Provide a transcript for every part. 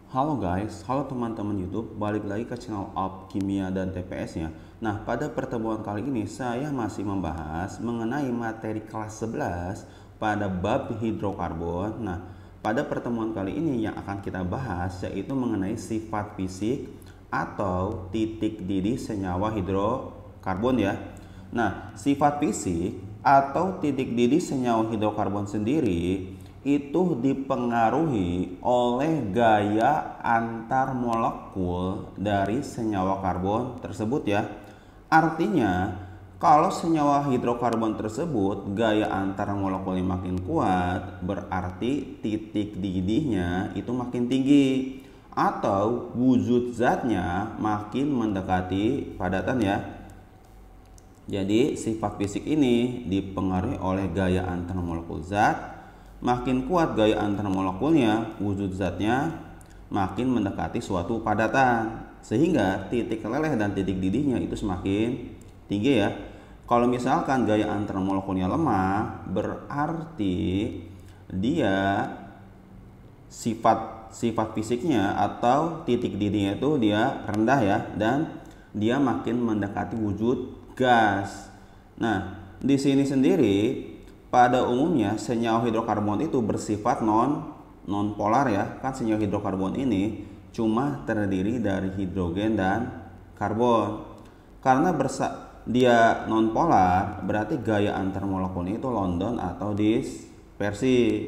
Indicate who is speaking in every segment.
Speaker 1: Halo guys, halo teman-teman YouTube, balik lagi ke channel Up Kimia dan TPS-nya. Nah, pada pertemuan kali ini saya masih membahas mengenai materi kelas 11 pada bab hidrokarbon. Nah, pada pertemuan kali ini yang akan kita bahas yaitu mengenai sifat fisik atau titik didih senyawa hidrokarbon ya. Nah, sifat fisik atau titik didih senyawa hidrokarbon sendiri itu dipengaruhi oleh gaya antar molekul dari senyawa karbon tersebut ya. Artinya, kalau senyawa hidrokarbon tersebut gaya antar molekulnya makin kuat, berarti titik didihnya itu makin tinggi atau wujud zatnya makin mendekati padatan ya. Jadi, sifat fisik ini dipengaruhi oleh gaya antar molekul zat. Makin kuat gaya antar molekulnya, wujud zatnya makin mendekati suatu padatan, sehingga titik leleh dan titik didihnya itu semakin tinggi ya. Kalau misalkan gaya antar molekulnya lemah, berarti dia sifat fisiknya atau titik didihnya itu dia rendah ya, dan dia makin mendekati wujud gas. Nah, di sini sendiri pada umumnya senyawa hidrokarbon itu bersifat non polar ya. Kan senyawa hidrokarbon ini cuma terdiri dari hidrogen dan karbon. Karena dia non polar, berarti gaya antar molekulnya itu London atau dispersi.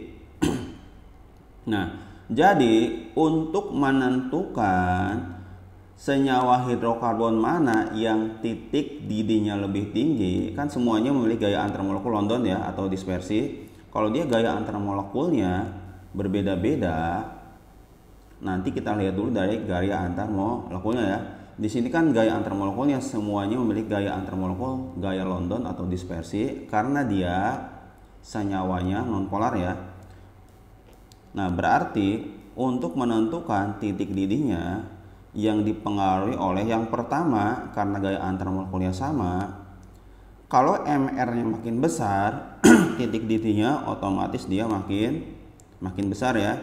Speaker 1: Nah, jadi untuk menentukan senyawa hidrokarbon mana yang titik didihnya lebih tinggi, kan semuanya memiliki gaya antar molekul London ya atau dispersi. Kalau dia gaya antar molekulnya berbeda-beda, nanti kita lihat dulu dari gaya antar molekulnya ya. Di sini kan gaya antar molekulnya semuanya memiliki gaya antar molekul gaya London atau dispersi karena dia senyawanya non polar ya. Nah, berarti untuk menentukan titik didihnya yang dipengaruhi oleh yang pertama karena gaya antar molekulnya sama. Kalau MR-nya makin besar, titik didihnya otomatis dia makin besar ya.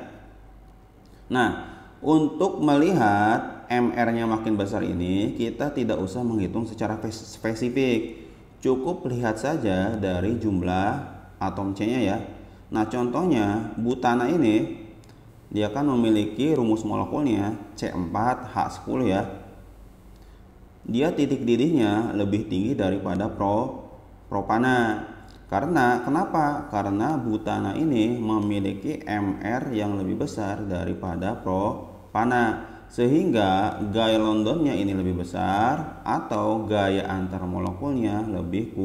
Speaker 1: Nah, untuk melihat MR-nya makin besar ini, kita tidak usah menghitung secara spesifik. Cukup lihat saja dari jumlah atom C-nya ya. Nah, contohnya butana ini dia kan memiliki rumus molekulnya C4H10 ya. Dia titik didihnya lebih tinggi daripada propana. Kenapa? Karena butana ini memiliki MR yang lebih besar daripada propana, sehingga gaya Londonnya ini lebih besar atau gaya antar molekulnya lebih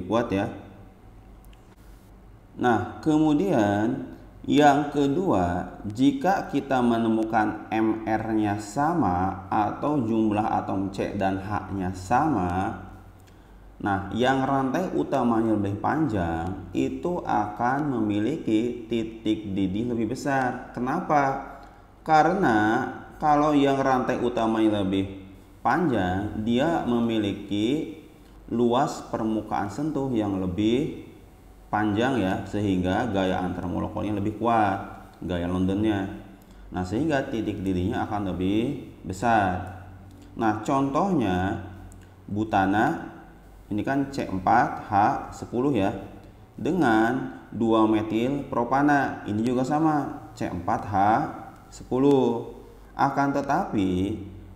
Speaker 1: kuat ya. Nah, kemudian yang kedua, jika kita menemukan MR-nya sama atau jumlah atom C dan H-nya sama, nah yang rantai utamanya lebih panjang itu akan memiliki titik didih lebih besar. Kenapa? Karena kalau yang rantai utamanya lebih panjang, dia memiliki luas permukaan sentuh yang lebih panjang ya, sehingga gaya antar molekulnya lebih kuat, gaya Londonnya. Nah, sehingga titik didihnya akan lebih besar. Nah, contohnya butana ini kan C4H10 ya, dengan 2 metil propana ini juga sama C4H10. Akan tetapi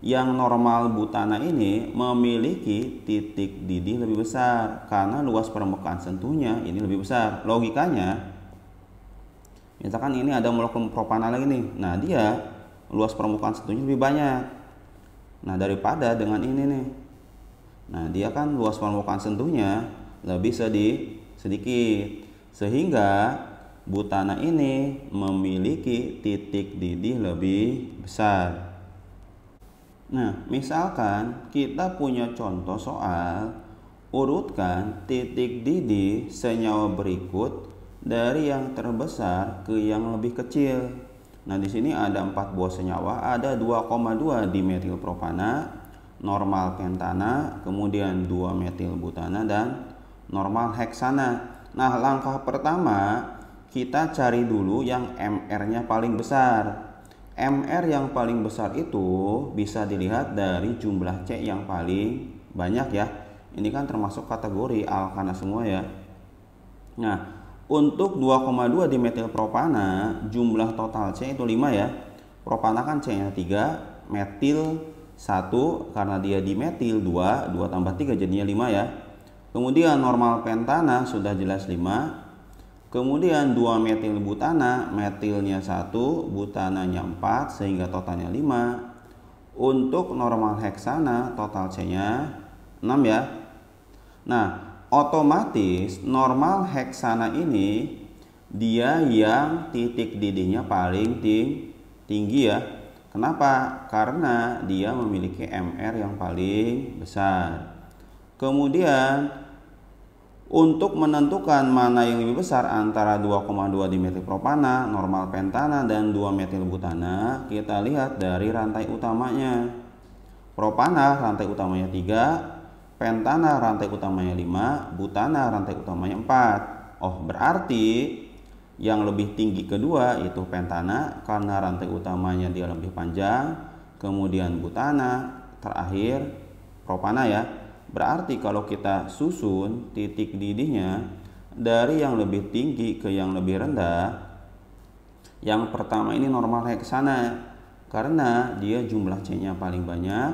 Speaker 1: yang normal butana ini memiliki titik didih lebih besar karena luas permukaan sentuhnya ini lebih besar. Logikanya, misalkan ini ada molekul propana lagi nih, nah dia luas permukaan sentuhnya lebih banyak, nah daripada dengan ini nih. Nah, dia kan luas permukaan sentuhnya lebih sedikit, sehingga butana ini memiliki titik didih lebih besar. Nah, misalkan kita punya contoh soal urutkan titik didih senyawa berikut dari yang terbesar ke yang lebih kecil. Nah, di sini ada 4 buah senyawa, ada 2,2 dimetil propana, normal pentana, kemudian 2 metil butana dan normal heksana. Nah, langkah pertama kita cari dulu yang MR-nya paling besar. MR yang paling besar itu bisa dilihat dari jumlah C yang paling banyak ya. Ini kan termasuk kategori alkana semua ya. Nah, untuk 2,2 dimetilpropana jumlah total C itu 5 ya. Propana kan C-nya 3, metil 1 karena dia dimetil 2 tambah 3 jadinya 5 ya. Kemudian normal pentana sudah jelas 5. Kemudian 2 metil butana, metilnya 1, butananya 4 sehingga totalnya 5. Untuk normal heksana total C-nya 6 ya. Nah, otomatis normal heksana ini dia yang titik didihnya paling tinggi ya. Kenapa? Karena dia memiliki MR yang paling besar. Kemudian untuk menentukan mana yang lebih besar antara 2,2 dimetilpropana, normal pentana, dan 2 metil butana, kita lihat dari rantai utamanya. Propana rantai utamanya 3, pentana rantai utamanya 5, butana rantai utamanya 4. Oh, berarti yang lebih tinggi kedua itu pentana karena rantai utamanya dia lebih panjang, kemudian butana, terakhir propana ya. Berarti kalau kita susun titik didihnya dari yang lebih tinggi ke yang lebih rendah, yang pertama ini normal heksana karena dia jumlah C-nya paling banyak.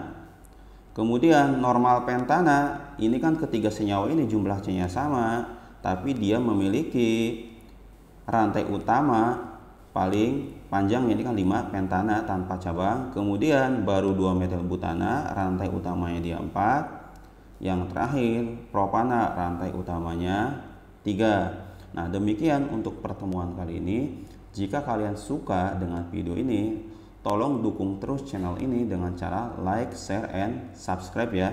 Speaker 1: Kemudian normal pentana, ini kan ketiga senyawa ini jumlah C-nya sama, tapi dia memiliki rantai utama paling panjang, ini kan 5 pentana tanpa cabang. Kemudian baru 2 metil butana, rantai utamanya dia 4. Yang terakhir propana rantai utamanya 3. Nah, demikian untuk pertemuan kali ini. Jika kalian suka dengan video ini, tolong dukung terus channel ini dengan cara like, share, and subscribe ya.